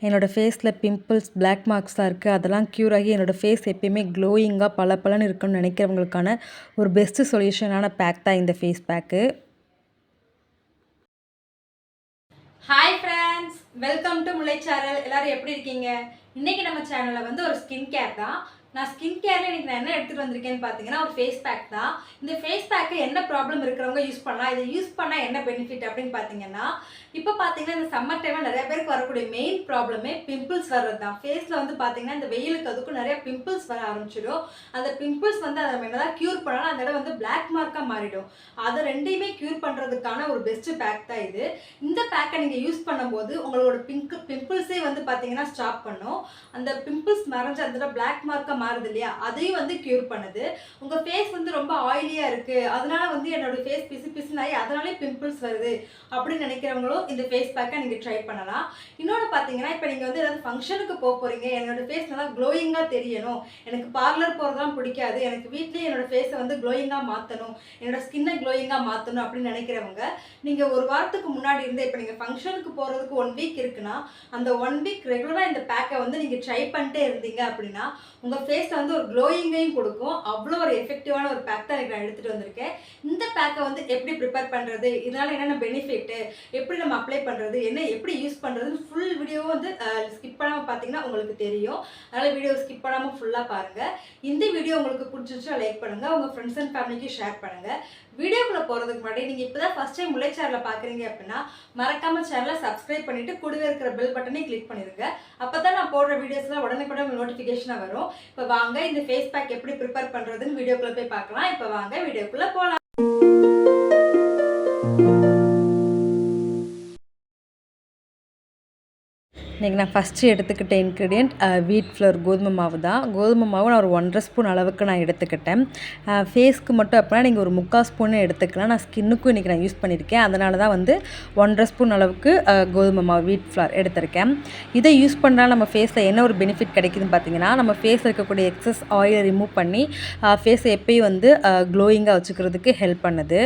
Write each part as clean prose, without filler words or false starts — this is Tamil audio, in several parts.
என்னோடய ஃபேஸில் பிம்பிள்ஸ், பிளாக் மார்க்ஸ்லாம் இருக்குது. அதெல்லாம் க்யூர் ஆகி என்னோடய ஃபேஸ் எப்பயுமே க்ளோயிங்காக பளபளன்னு இருக்குன்னு நினைக்கிறவங்களுக்கான ஒரு பெஸ்ட்டு சொல்யூஷனான பேக் தான் இந்த face pack. Hi friends, welcome to Mullai channel. எல்லாரும் எப்படி இருக்கீங்க? இன்னைக்கு நம்ம சேனலில் வந்து ஒரு ஸ்கின் கேர் தான். நான் ஸ்கின் கேரில் இன்றைக்கி நான் என்ன எடுத்துகிட்டு வந்திருக்கேன்னு பார்த்தீங்கன்னா ஒரு ஃபேஸ் பேக் தான். இந்த ஃபேஸ் பேக்கு என்ன ப்ராப்ளம் இருக்கிறவங்க யூஸ் பண்ணலாம், இதை யூஸ் பண்ணால் என்ன பெனிஃபிட் அப்படின்னு பார்த்தீங்கன்னா, இப்போ பார்த்தீங்கன்னா இந்த சம்மர் டைமில் நிறைய பேருக்கு வரக்கூடிய மெயின் ப்ராப்ளமே பிம்பிள்ஸ் வர்றது தான். ஃபேஸில் வந்து பார்த்தீங்கன்னா இந்த வெயிலுக்கு அதுக்கும் நிறைய பிம்பிள்ஸ் வர ஆரம்பிச்சிடும். அந்த பிம்பிள்ஸ் வந்து அதை நம்ம என்னதான் க்யூர் பண்ணாலும் அந்த இடம் வந்து பிளாக் மார்க்காக மாறிடும். அதை ரெண்டையுமே க்யூர் பண்ணுறதுக்கான ஒரு பெஸ்ட்டு பேக் தான் இது. இந்த பேக்கை நீங்கள் யூஸ் பண்ணும்போது உங்களோட பிம்பிள்ஸே வந்து பார்த்தீங்கன்னா ஸ்டாப் பண்ணும். அந்த பிம்பிள்ஸ் மறைஞ்சு அந்த பிளாக் மார்க்காக மாறுது இல்லையா, அதையும் வந்து க்யூர் பண்ணுது. உங்கள் ஃபேஸ் வந்து ரொம்ப ஆயிலியாக இருக்குது, அதனால வந்து என்னோடய ஃபேஸ் பிசு பிசுனாகி அதனாலே பிம்பிள்ஸ் வருது அப்படின்னு நினைக்கிறவங்களும் இந்த ஃபேஸ் பேக்கை நீங்கள் ட்ரை பண்ணலாம். இன்னொன்று பார்த்தீங்கன்னா, இப்போ நீங்கள் வந்து ஏதாவது ஃபங்க்ஷனுக்கு போகிறீங்க, என்னோடய ஃபேஸ் நல்லா க்ளோயிங்காக தெரியணும், எனக்கு பார்லர் போகிறதுலாம் பிடிக்காது, எனக்கு வீட்லேயே என்னோடய ஃபேஸை வந்து க்ளோயிங்காக மாற்றணும், என்னோடய ஸ்கின்னை க்ளோயிங்காக மாற்றணும் அப்படின்னு நினைக்கிறவங்க நீங்கள் ஒரு வாரத்துக்கு முன்னாடி இருந்து இப்போ நீங்கள் ஃபங்க்ஷனுக்கு போகிறதுக்கு 1 வீக் இருக்குன்னா அந்த 1 வீக் ரெகுலராக இந்த பேக்கை வந்து நீங்கள் ட்ரை பண்ணிட்டே இருந்தீங்க அப்படின்னா உங்கள் ஃபேஸில் வந்து ஒரு க்ளோயிங்கையும் கொடுக்கும். அவ்வளோ ஒரு எஃபெக்டிவான ஒரு பேக் தான் நான் எடுத்துகிட்டு வந்திருக்கேன். இந்த பேக்கை வந்து எப்படி ப்ரிப்பேர் பண்ணுறது, இதனால் என்னென்ன பெனிஃபிட்டு, எப்படி நம்ம அப்ளை பண்ணுறது, என்ன எப்படி யூஸ் பண்ணுறதுன்னு ஃபுல் வீடியோவும் வந்து ஸ்கிப் பண்ணாமல் பார்த்தீங்கன்னா உங்களுக்கு தெரியும். அதனால் வீடியோ ஸ்கிப் பண்ணாமல் ஃபுல்லாக பாருங்கள். இந்த வீடியோ உங்களுக்கு பிடிச்சிருச்சா லைக் பண்ணுங்கள், உங்கள் ஃப்ரெண்ட்ஸ் அண்ட் ஃபேமிலிக்கு ஷேர் பண்ணுங்கள். வீடியோக்குள்ளே போகிறதுக்கு முன்னாடி நீங்கள் இப்போ தான் ஃபஸ்ட் டைம் முல்லை சேனலை பார்க்குறீங்க அப்படின்னா மறக்காமல் சேனலை சப்ஸ்கிரைப் பண்ணிவிட்டு கூடவே இருக்கிற பெல் பட்டனை கிளிக் பண்ணிடுங்க. அப்போ தான் நான் போடுற வீடியோஸ்லாம் உடனே நோட்டிஃபிகேஷனாக வரும். இப்போ வாங்க இந்த ஃபேஸ் பேக் எப்படி ப்ரிப்பேர் பண்ணுறதுன்னு வீடியோக்குள்ளே போய் பார்க்கலாம். இப்போ வாங்க வீடியோக்குள்ளே போகலாம். இன்றைக்கி நான் ஃபஸ்ட்டு எடுத்துக்கிட்ட இன்க்ரீடியண்ட் வீட் ஃப்ளவர் கோதுமை மாவு தான். கோதுமை மாவு நான் ஒரு 1.5 ஸ்பூன் அளவுக்கு நான் எடுத்துக்கிட்டேன். ஃபேஸ்க்கு மட்டும் அப்படின்னா நீங்கள் ஒரு 3/4 ஸ்பூனு எடுத்துக்கலாம். நான் ஸ்கின்னுக்கும் இன்றைக்கி நான் யூஸ் பண்ணியிருக்கேன். அதனால தான் வந்து 1.5 ஸ்பூன் அளவுக்கு கோதுமை மாவு வீட் ஃப்ளவர் எடுத்திருக்கேன். இதை யூஸ் பண்ணால் நம்ம ஃபேஸில் என்ன ஒரு பெனிஃபிட் கிடைக்குதுன்னு பார்த்தீங்கன்னா, நம்ம ஃபேஸில் இருக்கக்கூடிய எக்ஸஸ் ஆயிலை ரிமூவ் பண்ணி ஃபேஸை எப்பயும் வந்து க்ளோயிங்காக வச்சுக்கிறதுக்கு ஹெல்ப் பண்ணுது.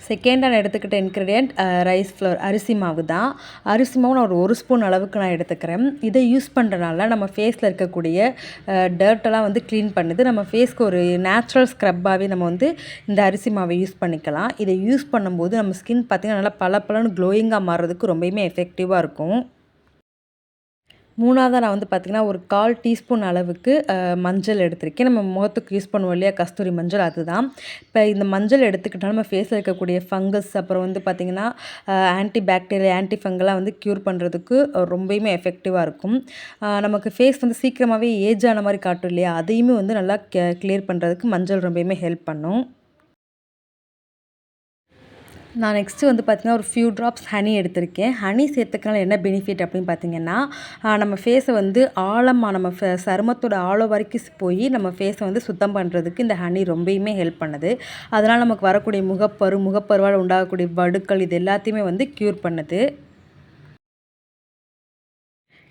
செகண்ட் நான் எடுத்துக்கிட்ட இன்க்ரீடியண்ட் ரைஸ் ஃப்ளவர் அரிசி மாவு தான். அரிசி மாவு நான் ஒரு ஸ்பூன் அளவுக்கு நான் எடுத்துக்கிறேன். இதை யூஸ் பண்ணுறனால நம்ம ஃபேஸில் இருக்கக்கூடிய டர்ட்டெல்லாம் வந்து க்ளீன் பண்ணுது. நம்ம ஃபேஸ்க்கு ஒரு நேச்சுரல் ஸ்க்ரப்பாகவே நம்ம வந்து இந்த அரிசி மாவை யூஸ் பண்ணிக்கலாம். இதை யூஸ் பண்ணும்போது நம்ம ஸ்கின் பார்த்திங்கன்னா நல்லா பளபளன்னு க்ளோயிங்காக மாறுறதுக்கு ரொம்பவுமே எஃபெக்டிவாக இருக்கும். மூணாவதாக நான் வந்து பார்த்திங்கன்னா ஒரு 1/4 டீஸ்பூன் அளவுக்கு மஞ்சள் எடுத்திருக்கேன். நம்ம முகத்துக்கு யூஸ் பண்ணுவோம் இல்லையா, கஸ்தூரி மஞ்சள், அதுதான். இப்போ இந்த மஞ்சள் எடுத்துக்கிட்டால் நம்ம ஃபேஸில் இருக்கக்கூடிய ஃபங்கஸ், அப்புறம் வந்து பார்த்திங்கன்னா ஆன்டி பாக்டீரியா, ஆன்டி ஃபங்கெல்லாம் வந்து க்யூர் பண்ணுறதுக்கு ரொம்பவுமே எஃபெக்டிவாக இருக்கும். நமக்கு ஃபேஸ் வந்து சீக்கிரமாகவே ஏஜ் ஆன மாதிரி காட்டும் இல்லையா, அதையுமே வந்து நல்லா கிளியர் பண்ணுறதுக்கு மஞ்சள் ரொம்பவுமே ஹெல்ப் பண்ணும். நான் நெக்ஸ்ட்டு வந்து பார்த்திங்கன்னா ஒரு ஃபியூ ட்ராப்ஸ் ஹனி எடுத்திருக்கேன். ஹனி சேர்த்துக்கனால என்ன பெனிஃபிட் அப்படின்னு பார்த்திங்கன்னா, நம்ம ஃபேஸை வந்து ஆழமாக நம்ம சருமத்தோட ஆழம் வரைக்கும் போய் நம்ம ஃபேஸை வந்து சுத்தம் பண்ணுறதுக்கு இந்த ஹனி ரொம்பவுமே ஹெல்ப் பண்ணுது. அதனால் நமக்கு வரக்கூடிய முகப்பருவால் உண்டாகக்கூடிய வடுக்கள் இது எல்லாத்தையுமே வந்து க்யூர் பண்ணுது.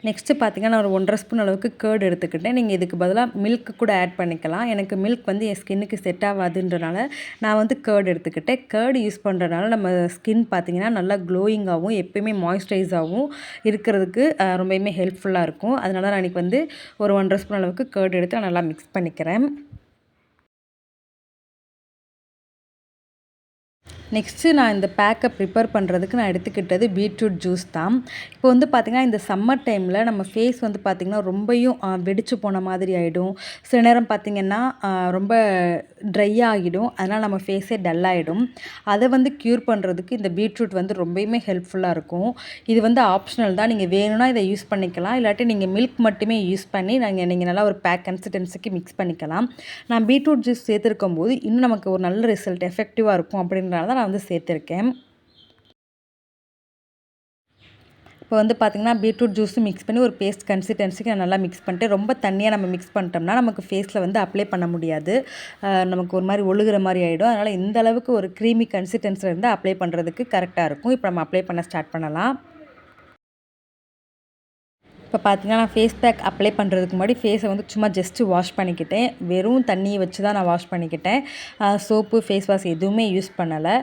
நெக்ஸ்ட்டு பார்த்திங்கன்னா நான் ஒரு 1.5 ஸ்பூன் அளவுக்கு கேர்டு எடுத்துக்கிட்டேன். நீங்கள் இதுக்கு பதிலாக மில்க் கூட ஆட் பண்ணிக்கலாம். எனக்கு மில்க் வந்து என் ஸ்கின்னுக்கு செட் ஆகாதுன்றனால நான் வந்து கேர்டு எடுத்துக்கிட்டேன். கேர்டு யூஸ் பண்ணுறதுனால நம்ம ஸ்கின் பார்த்திங்கன்னா நல்லா க்ளோயிங்காகவும் எப்பயுமே மாய்ஸ்சரைஸாகவும் இருக்கிறதுக்கு ரொம்பவுமே ஹெல்ப்ஃபுல்லாக இருக்கும். அதனால நான் இன்றைக்கி வந்து ஒரு 1.5 ஸ்பூன் அளவுக்கு கேர்டு எடுத்து நான் நல்லா மிக்ஸ் பண்ணிக்கிறேன். நெக்ஸ்ட்டு நான் இந்த பேக்கை ப்ரிப்பேர் பண்ணுறதுக்கு நான் எடுத்துக்கிட்டது பீட்ரூட் ஜூஸ் தான். இப்போ வந்து பார்த்திங்கன்னா இந்த சம்மர் டைமில் நம்ம ஃபேஸ் வந்து பார்த்திங்கன்னா ரொம்பவும் வெடிச்சு போன மாதிரி ஆகிடும். சில நேரம் பார்த்திங்கன்னா ரொம்ப ட்ரை ஆகிடும். அதனால் நம்ம ஃபேஸே டல்லாகிடும். அதை வந்து க்யூர் பண்ணுறதுக்கு இந்த பீட்ரூட் வந்து ரொம்பவுமே ஹெல்ப்ஃபுல்லாக இருக்கும். இது வந்து ஆப்ஷனல் தான். நீங்கள் வேணும்னா இதை யூஸ் பண்ணிக்கலாம். இல்லாட்டி நீங்கள் மில்க் மட்டுமே யூஸ் பண்ணி நீங்கள் நல்லா ஒரு பேக் கன்சிஸ்டன்சிக்கு மிக்ஸ் பண்ணிக்கலாம். நான் பீட்ரூட் ஜூஸ் சேர்த்துருக்கும் போது இன்னும் நமக்கு ஒரு நல்ல ரிசல்ட் எஃபெக்டிவாக இருக்கும் அப்படின்றனால தான் நான் வந்து சேர்த்துருக்கேன். இப்போ வந்து பார்த்திங்கன்னா பீட்ரூட் ஜூஸும் மிக்ஸ் பண்ணி ஒரு பேஸ்ட் கன்சிஸ்டன்சிக்கு நான் நல்லா மிக்ஸ் பண்ணிட்டு, ரொம்ப தண்ணியாக நம்ம மிக்ஸ் பண்ணிட்டோம்னா நமக்கு ஃபேஸில் வந்து அப்ளை பண்ண முடியாது. நமக்கு ஒரு மாதிரி ஒழுகுற மாதிரி ஆகிடும். அதனால் இந்த அளவுக்கு ஒரு க்ரீமி கன்சிஸ்டன்சியில் இருந்தால் அப்ளை பண்ணுறதுக்கு கரெக்டாக இருக்கும். இப்போ நம்ம அப்ளை பண்ண ஸ்டார்ட் பண்ணலாம். இப்போ பார்த்தீங்கன்னா நான் ஃபேஸ் பேக் அப்ளை பண்ணுறதுக்கு முன்னாடி ஃபேஸை வந்து சும்மா ஜஸ்ட்டு வாஷ் பண்ணிக்கிட்டேன். வெறும் தண்ணியை வச்சு தான் நான் வாஷ் பண்ணிக்கிட்டேன். சோப்பு, ஃபேஸ் வாஷ் எதுவுமே யூஸ் பண்ணலை.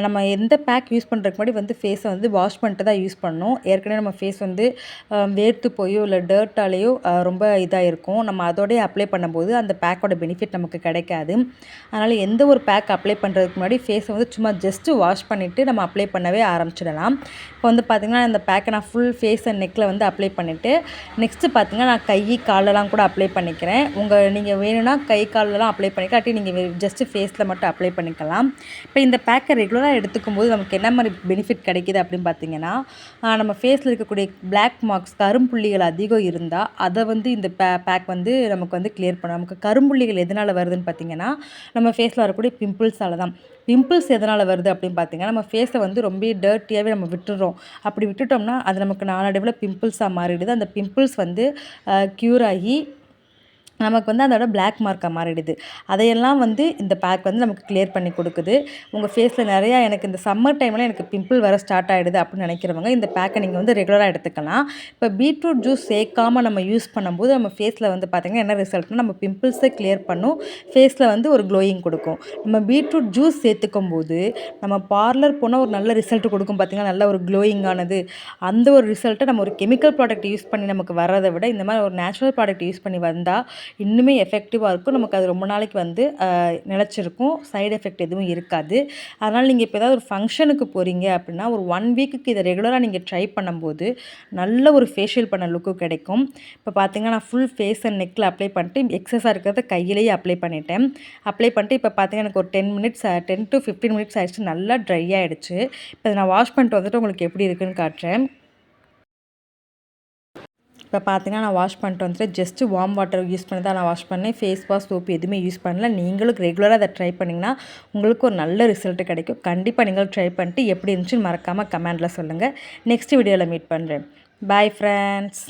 நம்ம எந்த பேக் யூஸ் பண்ணுறதுக்கு முன்னாடி வந்து ஃபேஸை வந்து வாஷ் பண்ணிட்டு தான் யூஸ் பண்ணணும். ஏற்கனவே நம்ம ஃபேஸ் வந்து வேர்த்து போயோ இல்லை டர்ட்டாலேயோ ரொம்ப இதாக இருக்கும். நம்ம அதோடய அப்ளை பண்ணும்போது அந்த பேக்கோட பெனிஃபிட் நமக்கு கிடைக்காது. அதனால் எந்த ஒரு பேக் அப்ளை பண்ணுறதுக்கு முன்னாடி ஃபேஸை வந்து சும்மா ஜஸ்ட்டு வாஷ் பண்ணிவிட்டு நம்ம அப்ளை பண்ணவே ஆரம்பிச்சிடலாம். இப்போ வந்து பார்த்திங்கன்னா இந்த பேக்கை நான் ஃபுல் ஃபேஸ் அண்ட் நெக்கில் வந்து அப்ளை பண்ணிவிட்டு நெக்ஸ்ட்டு பார்த்திங்கன்னா நான் கை காலெல்லாம் கூட அப்ளை பண்ணிக்கிறேன். நீங்கள் வேணும்னா கை காலெல்லாம் அப்ளை பண்ணிக்கலாம். அப்படி நீங்கள் ஜஸ்ட்டு ஃபேஸில் மட்டும் அப்ளை பண்ணிக்கலாம். இப்போ இந்த பேக்கை ரெகுலராக எடுத்துக்கும் போது நமக்கு என்ன மாதிரி பெனிஃபிட் கிடைக்கிது அப்படின்னு பார்த்திங்கன்னா, நம்ம ஃபேஸில் இருக்கக்கூடிய பிளாக் மார்க்ஸ் கரும்புள்ளிகள் அதிகம் இருந்தால் அதை வந்து இந்த பேக் வந்து நமக்கு வந்து கிளியர் பண்ணும். நமக்கு கரும்புள்ளிகள் எதனால் வருதுன்னு பார்த்திங்கன்னா, நம்ம ஃபேஸில் வரக்கூடிய பிம்பிள்ஸால் தான். பிம்பிள்ஸ் எதனால் வருது அப்படின்னு பார்த்திங்கன்னா, நம்ம ஃபேஸை வந்து ரொம்ப டர்ட்டியாகவே நம்ம விட்டுடுறோம். அப்படி விட்டுட்டோம்னா அது நமக்கு நாளடைவில் பிம்பிள்ஸாக மாறிடுது. அந்த பிம்பிள்ஸ் வந்து க்யூர் ஆகி நமக்கு வந்து அதோட பிளாக் மார்க்காக மாறிடுது. அதையெல்லாம் வந்து இந்த பேக் வந்து நமக்கு கிளியர் பண்ணி கொடுக்குது. உங்கள் ஃபேஸில் நிறையா எனக்கு இந்த சம்மர் டைமில் எனக்கு பிம்பிள் வர ஸ்டார்ட் ஆகிடுது அப்படின்னு நினைக்கிறவங்க இந்த பேக்கை நீங்கள் வந்து ரெகுலராக எடுத்துக்கலாம். இப்போ பீட்ரூட் ஜூஸ் சேர்க்காமல் நம்ம யூஸ் பண்ணும்போது நம்ம ஃபேஸில் வந்து பார்த்திங்கன்னா என்ன ரிசல்ட்னா நம்ம பிம்பிள்ஸை கிளியர் பண்ணும். ஃபேஸில் வந்து ஒரு க்ளோயிங் கொடுக்கும். நம்ம பீட்ரூட் ஜூஸ் சேர்த்துக்கும் போது நம்ம பார்லர் போனால் ஒரு நல்ல ரிசல்ட் கொடுக்கும். பார்த்திங்கன்னா நல்ல ஒரு க்ளோயிங்கானது. அந்த ஒரு ரிசல்ட்டை நம்ம ஒரு கெமிக்கல் ப்ராடக்ட் யூஸ் பண்ணி நமக்கு வர்றதை விட இந்த மாதிரி ஒரு நேச்சுரல் ப்ராடக்ட் யூஸ் பண்ணி வந்தால் இன்னுமே எஃபெக்டிவாக இருக்கும். நமக்கு அது ரொம்ப நாளைக்கு வந்து நிலச்சிருக்கும். சைடு எஃபெக்ட் எதுவும் இருக்காது. அதனால் நீங்கள் இப்போ ஏதாவது ஒரு ஃபங்க்ஷனுக்கு போகிறீங்க அப்படின்னா ஒரு 1 வீக்குக்கு இதை ரெகுலராக நீங்கள் ட்ரை பண்ணும்போது நல்ல ஒரு ஃபேஷியல் பண்ண லுக்கு கிடைக்கும். இப்போ பார்த்தீங்கன்னா நான் ஃபுல் ஃபேஸ் அண்ட் நெக்கில் அப்ளை பண்ணிட்டு எக்ஸஸாக இருக்கிறத கையிலேயே அப்ளை பண்ணிட்டேன். அப்ளை பண்ணிட்டு இப்போ பார்த்தீங்கன்னா எனக்கு ஒரு 10 to 15 மினிட்ஸ் ஆகிடுச்சு. நல்லா ட்ரை ஆகிடுச்சு. இப்போ நான் வாஷ் பண்ணிட்டு வந்துட்டு உங்களுக்கு எப்படி இருக்குன்னு காட்டுறேன். இப்போ பார்த்தீங்கன்னா நான் வாஷ் பண்ணிட்டு வந்துட்டு ஜஸ்ட்டு வார்ம் வாட்டர் யூஸ் பண்ணி தான் நான் வாஷ் பண்ணேன். ஃபேஸ் வாஷ், சோப்பு எதுவுமே யூஸ் பண்ணல. நீங்களும் ரெகுலராக அதை ட்ரை பண்ணிங்கன்னா உங்களுக்கு ஒரு நல்ல ரிசல்ட்டு கிடைக்கும். கண்டிப்பாக நீங்களும் ட்ரை பண்ணிட்டு எப்படி இருந்துச்சுன்னு மறக்காமல் கமெண்டில் சொல்லுங்கள். நெக்ஸ்ட் வீடியோவில் மீட் பண்ணுறேன். Bye friends.